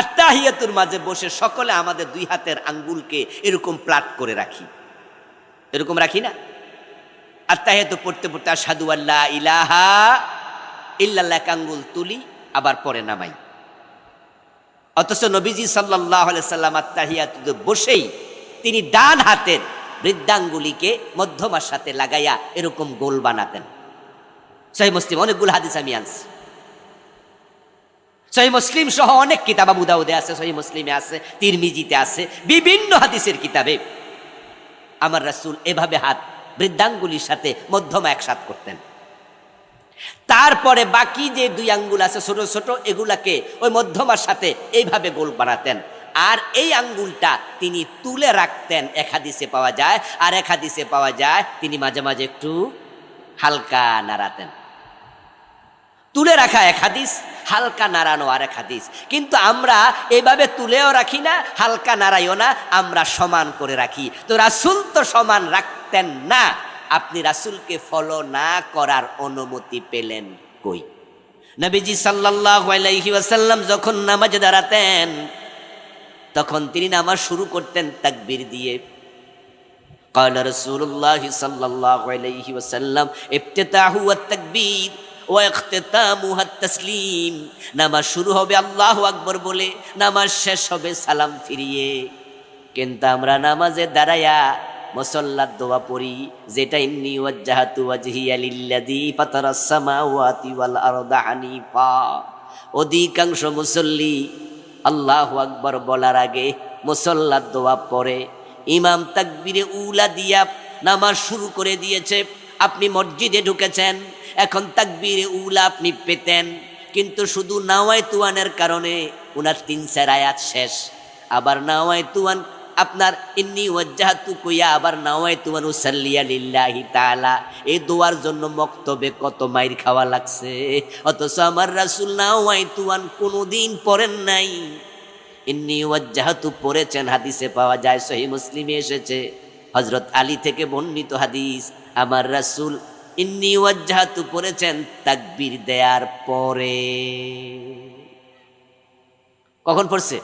আত্তাহিয়াতুর মাঝে বসে সকলে আমাদের দুই হাতের আঙ্গুলকে এরকম প্লাট করে রাখি, এরকম রাখি না? আত্তাহিয়াতু পড়তে পড়তে আশহাদু আল্লা ইলাহা ইল্লাল্লাহ এক আঙ্গুল তুলি, আবার পরে নামাই। অথচ নবীজি সাল্লাল্লাহু আলাইহি সাল্লাম আত্তাহিয়াতুতে বসেই তিনি ডান হাতের বৃদ্ধাঙ্গুলিকে মধ্যমার সাথে লাগাইয়া এরকম গোল বানাতেন। সহিহ মুসলিম অনেকগুলো হাদিস আমি আনছি। সহিহ মুসলিম সহ অনেক কিতাব, আবু দাউদে আছে, সহিহ মুসলিমে আছে, তিরমিজিতে আছে, বিভিন্ন হাদিসের কিতাবে আমার রাসূল এভাবে হাত বৃদ্ধাঙ্গুলির সাথে মধ্যমা একসাথ করতেন। তারপরে বাকি যে দুই আঙ্গুল আছে ছোট ছোট, এগুলাকে ওই মধ্যমার সাথে এইভাবে গোল বানাতেন। আর এই আঙ্গুলটা তিনি তুলে রাখতেন, এক হাদিসে পাওয়া যায়। আর এক হাদিসে পাওয়া যায় তিনি মাঝে মাঝে একটু হালকা নাড়াতেন। তুলে রাখা এক হাদিস, হালকা নাড়ানো আর এক হাদিস। কিন্তু আমরা এইভাবে তুলেও রাখি না, হালকা নাড়াইও না, আমরা সমান করে রাখি। তো রাসূল তো সমান রাখতেন না। আপনি রাসূলকে ফলো না করার অনুমতি পেলেন কই? নবীজি সাল্লাল্লাহু আলাইহি ওয়াসাল্লাম যখন নামাজে দাঁড়াতেন তখন তিনি নামাজ শুরু করতেন তাকবীর দিয়ে। ক্বালা রাসূলুল্লাহ সাল্লাল্লাহু আলাইহি ওয়াসাল্লাম ইফতিতাহু ওয়াত তাকবীর ওয়া ইখতিতামুহু আত তাসলিম। নামাজ শুরু হবে আল্লাহু আকবার বলে, নামাজ শেষ হবে সালাম ফিরিয়ে। কিন্তু আমরা নামাজে দাঁড়ায়া মুসাল্লাত দোয়া পড়ি, যেটা ইন্নী ওয়াজ্জাহাতু ওয়াজহিয়া লিল্লাযী ফাতারাস সামাওয়াতি ওয়াল আরদা হানিফা। অধিকাংশ মুসল্লি আল্লাহু আকবার বলার আগে মুসাল্লাত দোয়া পড়ে, ইমাম তাকবীরে উলা দিয়া নামাজ শুরু করে দিয়েছে। আপনি মসজিদে ঢুকেছেন, এখন তাকবীরে উলা আপনি পেতেন, কিন্তু শুধু নাওয়াইতুয়ানের কারণে উনার 3-4 আয়াত শেষ। আবার নাওয়াইতুয়ান আপনার ইন্নী ওয়াজ্জাহাতু কইয়া আবার নাওয়াইতুয়ান উসাল্লিয়া লিল্লাহি তাআলা, এই দোয়ার জন্য মক্তবে কত মাইর খাওয়া লাগছে। অথচ আমার রাসূল নাওয়াইতুয়ান কোনোদিন পড়েন নাই, ইন্নী ওয়াজ্জাহাতু পড়েছেন। হাদিসে পাওয়া যায়, সহিহ মুসলিমে এসেছে, হযরত আলী থেকে বর্ণিত হাদিস, আমার রাসূল ইন্নী ওয়াজ্জাহাতু পড়েছেন তাকবীর দেওয়ার পরে। কখন পড়ছে?